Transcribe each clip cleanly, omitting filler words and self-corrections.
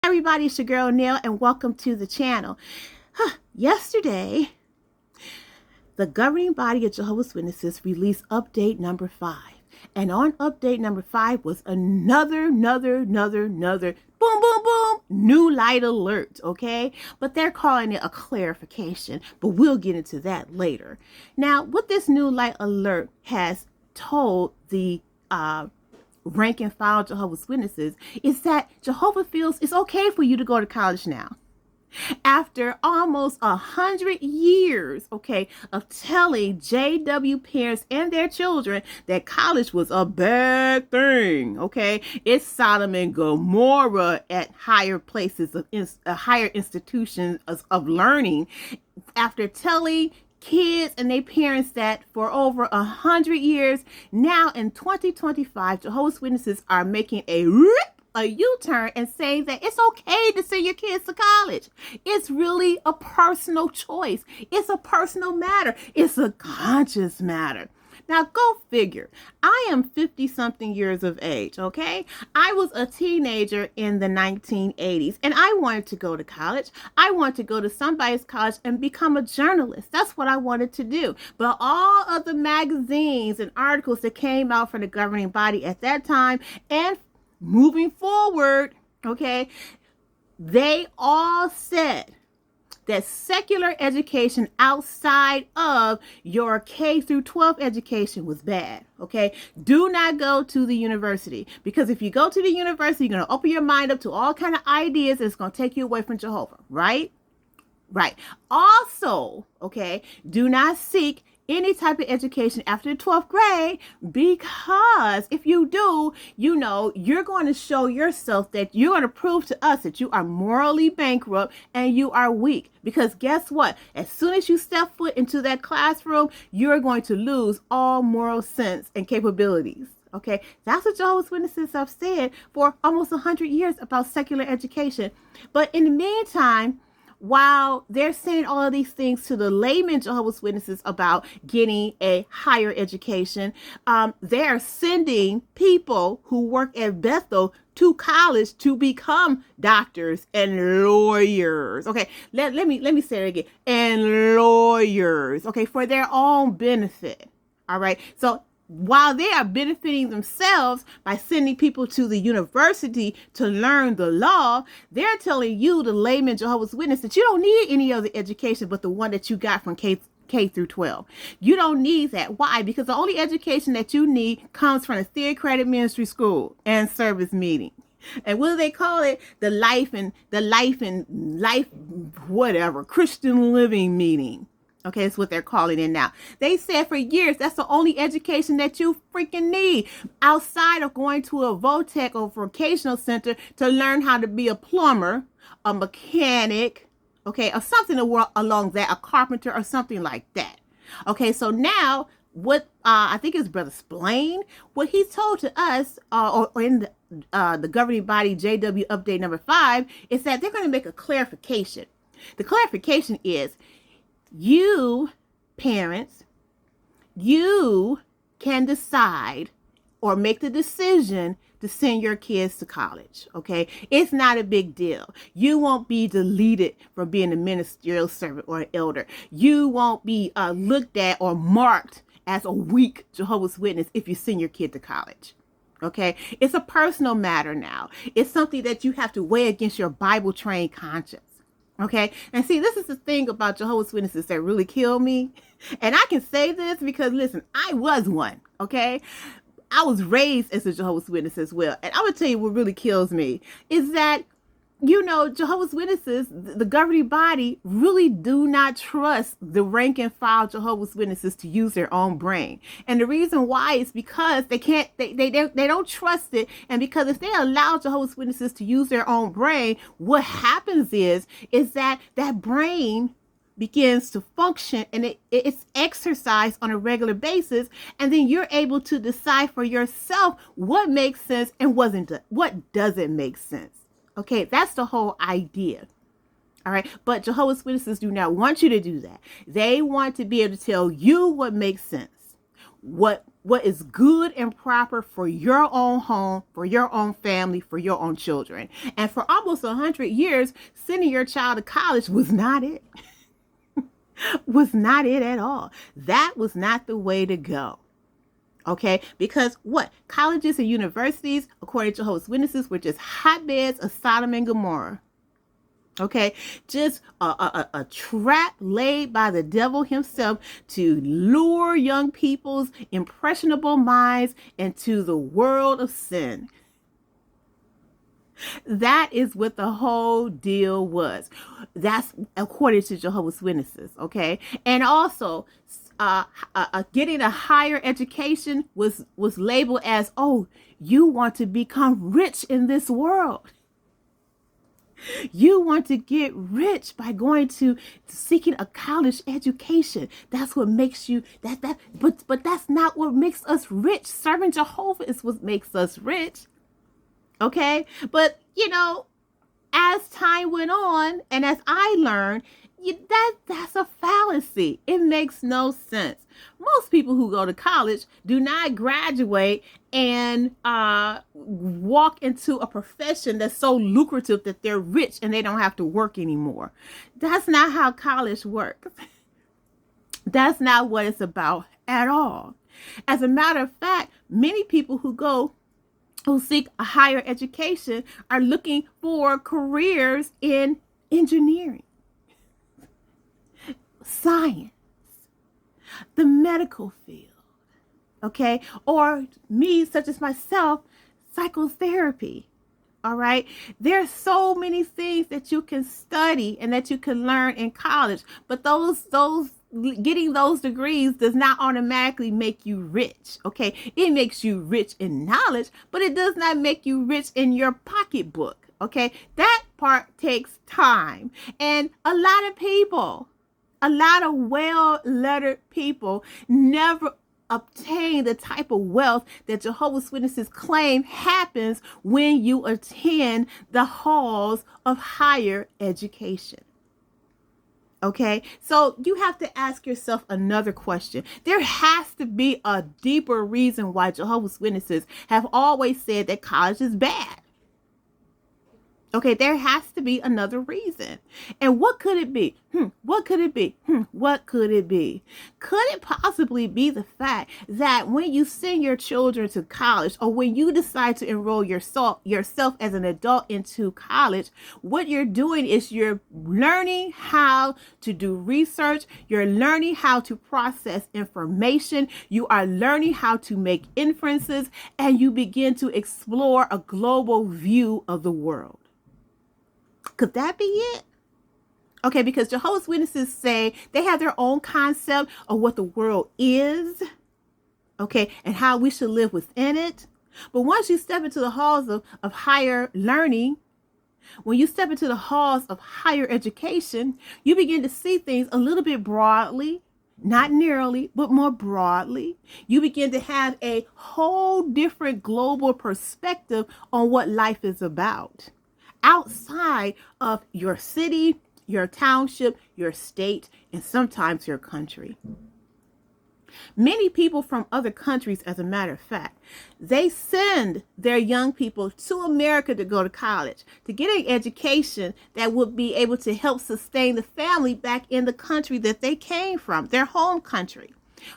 Everybody, it's your girl Neil, and welcome to the channel. Yesterday, the governing body of Jehovah's Witnesses released update number 5. And on update number 5 was another boom, boom, boom, new light alert, okay? But they're calling it a clarification, but we'll get into that later. Now, what this new light alert has told the rank and file Jehovah's Witnesses is that Jehovah feels it's okay for you to go to college now. After almost 100 years, okay, of telling JW parents and their children that college was a bad thing, okay, it's Sodom and Gomorrah at higher places, higher institutions of learning. After telling kids and their parents that for over 100 years, now in 2025, Jehovah's Witnesses are making a U-turn and saying that it's okay to send your kids to college. It's really a personal choice. It's a personal matter. It's a conscious matter. Now, go figure. I am 50-something years of age, okay? I was a teenager in the 1980s, and I wanted to go to college. I wanted to go to somebody's college and become a journalist. That's what I wanted to do. But all of the magazines and articles that came out from the governing body at that time and moving forward, okay, they all said that secular education outside of your K through 12 education was bad, okay? Do not go to the university, because if you go to the university, you're going to open your mind up to all kind of ideas that's going to take you away from Jehovah, right? Right. Also, okay, do not seek any type of education after the 12th grade, because if you do, you know, you're going to show yourself that you're going to prove to us that you are morally bankrupt and you are weak. Because guess what? As soon as you step foot into that classroom, you're going to lose all moral sense and capabilities. Okay, that's what Jehovah's Witnesses have said for almost 100 years about secular education. But in the meantime, while they're saying all of these things to the layman Jehovah's Witnesses about getting a higher education, they're sending people who work at Bethel to college to become doctors and lawyers. Okay, let me say it again. And lawyers, okay, for their own benefit. All right, so while they are benefiting themselves by sending people to the university to learn the law, they're telling you, the layman Jehovah's Witness, that you don't need any other education but the one that you got from K through 12. You don't need that. Why? Because the only education that you need comes from a theocratic ministry school and service meeting. And what do they call it? The life whatever, Christian living meeting. Okay, that's what they're calling it now. They said for years that's the only education that you freaking need outside of going to a VOTEC or vocational center to learn how to be a plumber, a mechanic, okay, or something along that, a carpenter or something like that. Okay, so now what I think it's Brother Splane, what he told to us or in the governing body JW update number 5 is that they're going to make a clarification. The clarification is, you, parents, you can decide or make the decision to send your kids to college, okay? It's not a big deal. You won't be deleted from being a ministerial servant or an elder. You won't be looked at or marked as a weak Jehovah's Witness if you send your kid to college. Okay, it's a personal matter now. It's something that you have to weigh against your Bible-trained conscience. Okay, and see, this is the thing about Jehovah's Witnesses that really kill me. And I can say this because, listen, I was one, okay? I was raised as a Jehovah's Witness as well. And I'm going to tell you what really kills me is that, you know, Jehovah's Witnesses, the governing body, really do not trust the rank and file Jehovah's Witnesses to use their own brain. And the reason why is because they don't trust it. And because if they allow Jehovah's Witnesses to use their own brain, what happens is that brain begins to function and it's exercised on a regular basis. And then you're able to decide for yourself what makes sense and what doesn't make sense. Okay, that's the whole idea. All right, but Jehovah's Witnesses do not want you to do that. They want to be able to tell you what makes sense. what is good and proper for your own home, for your own family, for your own children. And for almost 100 years, sending your child to college was not it. Was not it at all. That was not the way to go. Okay, because what? Colleges and universities, according to Jehovah's Witnesses, were just hotbeds of Sodom and Gomorrah. Okay, just a trap laid by the devil himself to lure young people's impressionable minds into the world of sin. That is what the whole deal was. That's according to Jehovah's Witnesses. Okay, and also getting a higher education was labeled as, oh, you want to become rich in this world. You want to get rich by going to seeking a college education. That's what makes you but that's not what makes us rich. Serving Jehovah is what makes us rich. Okay? But as time went on and as I learned, that's a fallacy. It makes no sense. Most people who go to college do not graduate and walk into a profession that's so lucrative that they're rich and they don't have to work anymore. That's not how college works. That's not what it's about at all. As a matter of fact, many people who seek a higher education are looking for careers in engineering, science, the medical field, okay? Or me, such as myself, psychotherapy, all right? There are so many things that you can study and that you can learn in college, but getting those degrees does not automatically make you rich, okay? It makes you rich in knowledge, but it does not make you rich in your pocketbook, okay? That part takes time. And a lot of well-lettered people never obtain the type of wealth that Jehovah's Witnesses claim happens when you attend the halls of higher education. Okay, so you have to ask yourself another question. There has to be a deeper reason why Jehovah's Witnesses have always said that college is bad. Okay, there has to be another reason. And what could it be? What could it be? What could it be? Could it possibly be the fact that when you send your children to college, or when you decide to enroll yourself as an adult into college, what you're doing is you're learning how to do research. You're learning how to process information. You are learning how to make inferences, and you begin to explore a global view of the world. Could that be it? Okay, because Jehovah's Witnesses say they have their own concept of what the world is, okay, and how we should live within it. But once you step into the halls of higher learning, when you step into the halls of higher education, you begin to see things a little bit broadly, not narrowly, but more broadly. You begin to have a whole different global perspective on what life is about, outside of your city, your township, your state, and sometimes your country. Many people from other countries, as a matter of fact, they send their young people to America to go to college, to get an education that would be able to help sustain the family back in the country that they came from, their home country.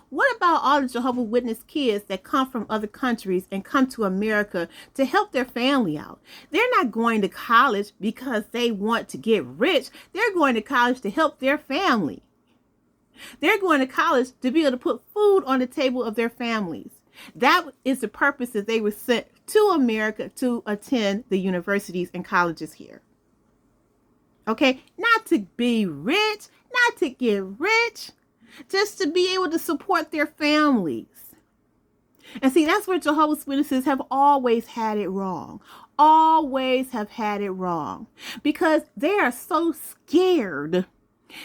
What about all the Jehovah's Witness kids that come from other countries and come to America to help their family out? They're not going to college because they want to get rich. They're going to college to help their family. They're going to college to be able to put food on the table of their families. That is the purpose that they were sent to America to attend the universities and colleges here. Okay, not to be rich, not to get rich, just to be able to support their families. And see, that's where Jehovah's Witnesses have always had it wrong. Always have had it wrong. Because they are so scared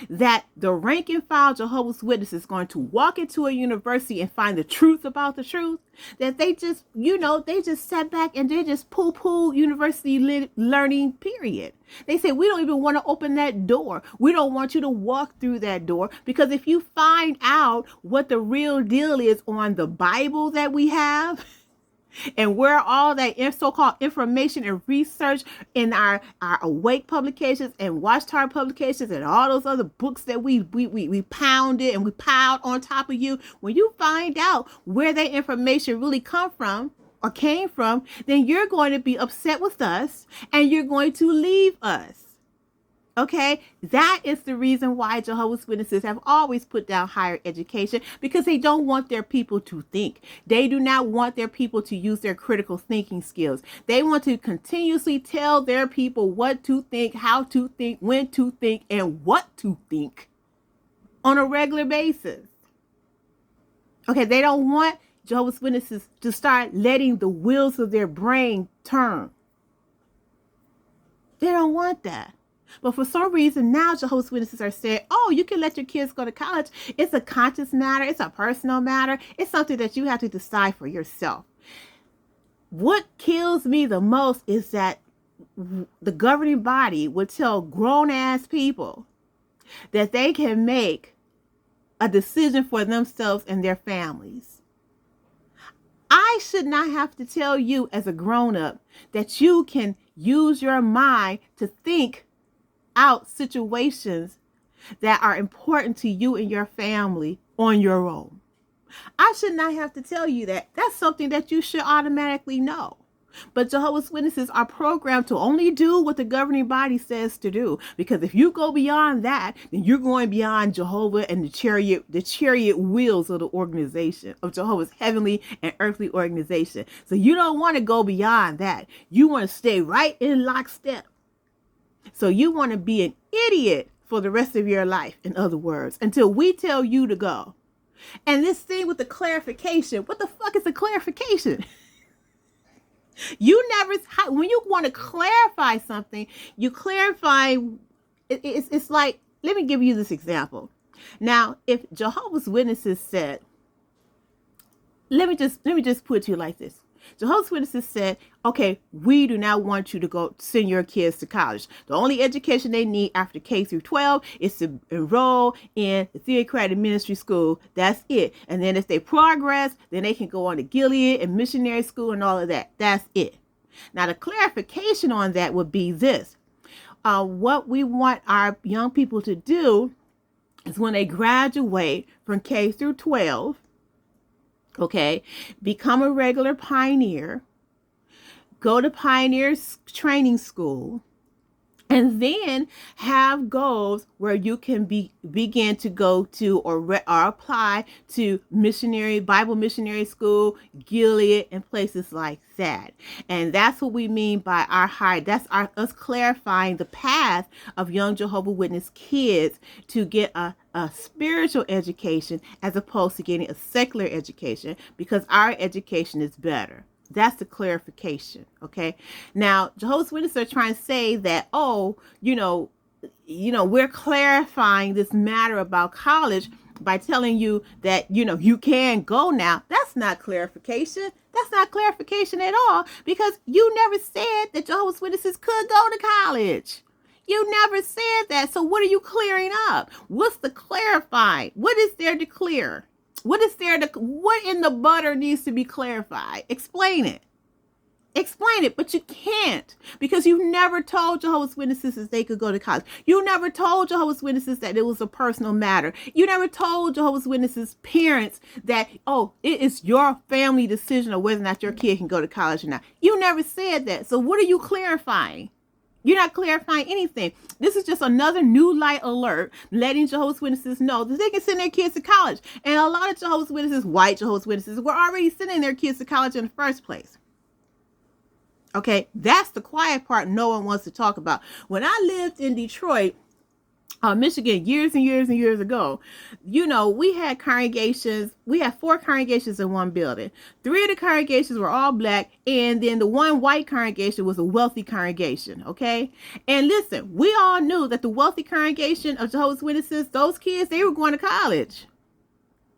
that the rank and file Jehovah's Witness is going to walk into a university and find the truth about the truth, that they just, they just sat back and they just poo-poo university learning, period. They say, we don't even want to open that door. We don't want you to walk through that door, because if you find out what the real deal is on the Bible that we have, and where all that so-called information and research in our Awake publications and Watchtower publications and all those other books that we pounded and we piled on top of you, when you find out where that information really came from, then you're going to be upset with us and you're going to leave us. Okay, that is the reason why Jehovah's Witnesses have always put down higher education, because they don't want their people to think. They do not want their people to use their critical thinking skills. They want to continuously tell their people what to think, how to think, when to think, and what to think on a regular basis. Okay, they don't want Jehovah's Witnesses to start letting the wheels of their brain turn. They don't want that. But for some reason now Jehovah's Witnesses are saying, oh, you can let your kids go to college. It's a conscious matter. It's a personal matter. It's something that you have to decide for yourself. What kills me the most is that the governing body would tell grown-ass people that they can make a decision for themselves and their families. I should not have to tell you as a grown-up that you can use your mind to think out situations that are important to you and your family on your own. I should not have to tell you that. That's something that you should automatically know. But Jehovah's Witnesses are programmed to only do what the governing body says to do. Because if you go beyond that, then you're going beyond Jehovah and the chariot wheels of the organization, of Jehovah's heavenly and earthly organization. So you don't want to go beyond that. You want to stay right in lockstep. So you want to be an idiot for the rest of your life, in other words, until we tell you to go. And this thing with the clarification, what the fuck is a clarification? When you want to clarify something, you clarify, it's like, let me give you this example. Now, if Jehovah's Witnesses said, let me just put it to you like this. Jehovah's Witnesses said, okay, we do not want you to go send your kids to college. The only education they need after K through 12 is to enroll in the theocratic ministry school. That's it. And then if they progress, then they can go on to Gilead and missionary school and all of that. That's it. Now, the clarification on that would be this. What we want our young people to do is when they graduate from K through 12, okay, become a regular pioneer, go to pioneer training school, and then have goals where you can begin to go to or apply to Bible missionary school, Gilead, and places like that. And that's what we mean by us clarifying the path of young Jehovah's Witness kids to get a spiritual education as opposed to getting a secular education, because our education is better. That's the clarification. Okay. Now, Jehovah's Witnesses are trying to say that, we're clarifying this matter about college by telling you that, you can go now. That's not clarification. That's not clarification at all, because you never said that Jehovah's Witnesses could go to college. You never said that. So what are you clearing up? What's the clarifying? What is there to clear? What in the butter needs to be clarified? Explain it. Explain it, but you can't, because you never told Jehovah's Witnesses that they could go to college. You never told Jehovah's Witnesses that it was a personal matter. You never told Jehovah's Witnesses parents that, it is your family decision of whether or not your kid can go to college or not. You never said that. So what are you clarifying? You're not clarifying anything. This is just another new light alert, letting Jehovah's Witnesses know that they can send their kids to college. And a lot of Jehovah's Witnesses, white Jehovah's Witnesses, were already sending their kids to college in the first place. Okay, that's the quiet part no one wants to talk about. When I lived in Detroit, Michigan years and years and years ago, we had congregations. We had 4 congregations in one building. 3 of the congregations were all black, and then the one white congregation was a wealthy congregation. Okay, and listen, we all knew that the wealthy congregation of Jehovah's Witnesses, those kids, they were going to college.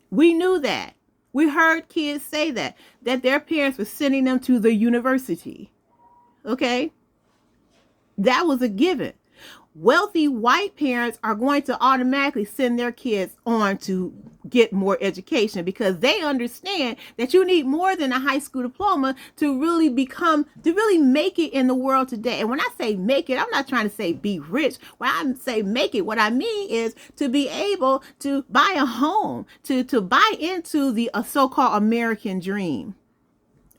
We knew that. We heard kids say that their parents were sending them to the university. Okay, that was a given. Wealthy white parents are going to automatically send their kids on to get more education because they understand that you need more than a high school diploma to really make it in the world today. And when I say make it, I'm not trying to say be rich. When I say make it, what I mean is to be able to buy a home, to buy into the so-called American dream.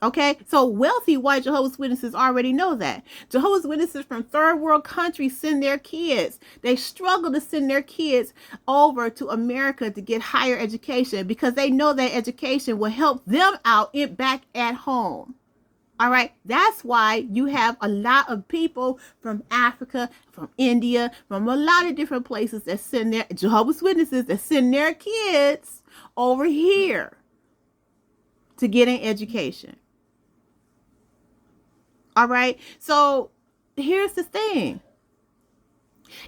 Okay, so wealthy white Jehovah's Witnesses already know that. Jehovah's Witnesses from third world countries send their kids. They struggle to send their kids over to America to get higher education because they know that education will help them out back at home. All right, that's why you have a lot of people from Africa, from India, from a lot of different places that send their Jehovah's Witnesses that send their kids over here to get an education. All right. So here's the thing.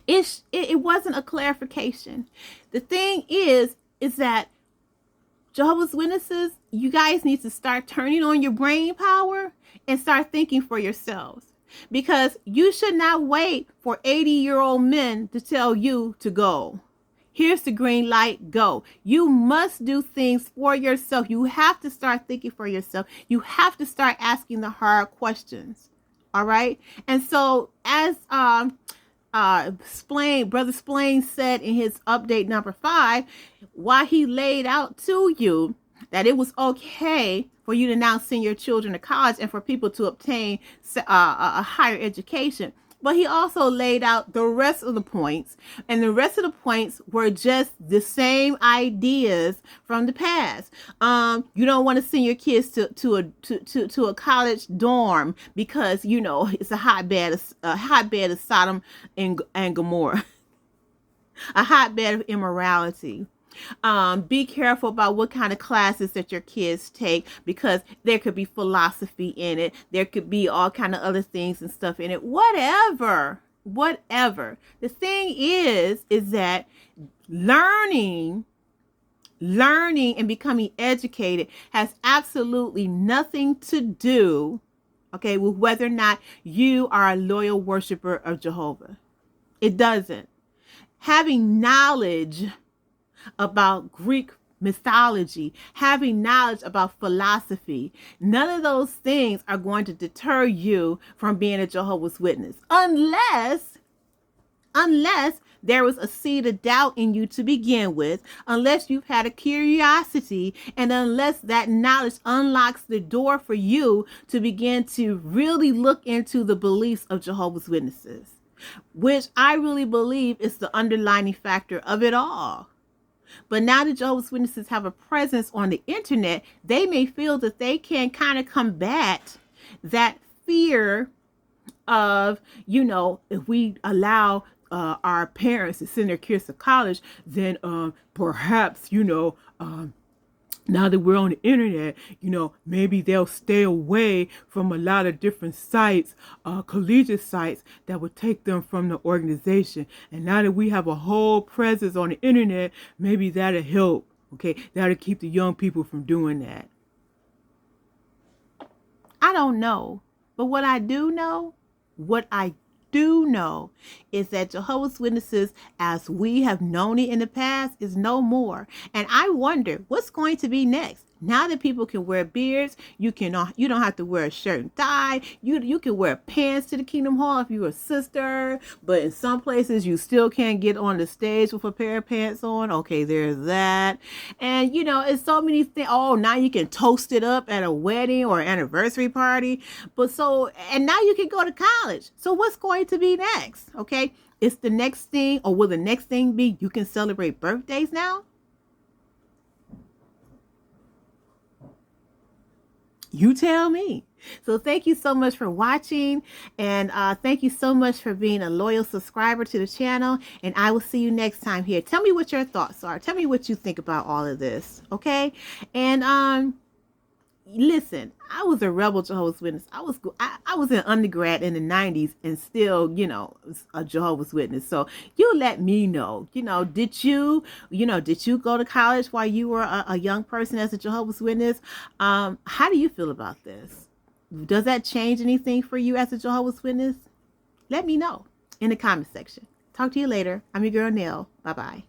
It wasn't a clarification. The thing is that Jehovah's Witnesses, you guys need to start turning on your brain power and start thinking for yourselves, because you should not wait for 80-year-old men to tell you to go. Here's the green light, go. You must do things for yourself. You have to start thinking for yourself. You have to start asking the hard questions. All right. And so as Splane, Brother Splane said in his update number 5, while he laid out to you that it was okay for you to now send your children to college and for people to obtain a higher education. But he also laid out the rest of the points, and the rest of the points were just the same ideas from the past. You don't want to send your kids to a college dorm because it's a hotbed of Sodom and Gomorrah, a hotbed of immorality. Be careful about what kind of classes that your kids take, because there could be philosophy in it. There could be all kind of other things and stuff in it. Whatever. The thing is that learning and becoming educated has absolutely nothing to do, okay, with whether or not you are a loyal worshiper of Jehovah. It doesn't. Having knowledge about Greek mythology, having knowledge about philosophy, none of those things are going to deter you from being a Jehovah's Witness, unless there was a seed of doubt in you to begin with, unless you've had a curiosity, and unless that knowledge unlocks the door for you to begin to really look into the beliefs of Jehovah's Witnesses, which I really believe is the underlying factor of it all. But now that Jehovah's Witnesses have a presence on the internet, they may feel that they can kind of combat that fear of, if we allow our parents to send their kids to college, then perhaps, now that we're on the internet, maybe they'll stay away from a lot of different sites, collegiate sites that would take them from the organization. And now that we have a whole presence on the internet, maybe that'll help. Okay, that'll keep the young people from doing that. I don't know. But what I do know is that Jehovah's Witnesses, as we have known it in the past, is no more. And I wonder what's going to be next. Now that people can wear beards, you don't have to wear a shirt and tie. You can wear pants to the Kingdom Hall if you're a sister, but in some places you still can't get on the stage with a pair of pants on. Okay, there's that. And it's so many things. Oh, now you can toast it up at a wedding or anniversary party. And now you can go to college. So what's going to be next? Okay, it's the next thing, or will the next thing be you can celebrate birthdays now? You tell me. So thank you so much for watching, and thank you so much for being a loyal subscriber to the channel, and I will see you next time here. Tell me what your thoughts are. Tell me what you think about all of this, okay? And listen, I was a rebel Jehovah's Witness. I was an undergrad in the 90s and still, a Jehovah's Witness. So you let me know, did you go to college while you were a young person as a Jehovah's Witness? How do you feel about this? Does that change anything for you as a Jehovah's Witness? Let me know in the comment section. Talk to you later. I'm your girl, Nell. Bye-bye.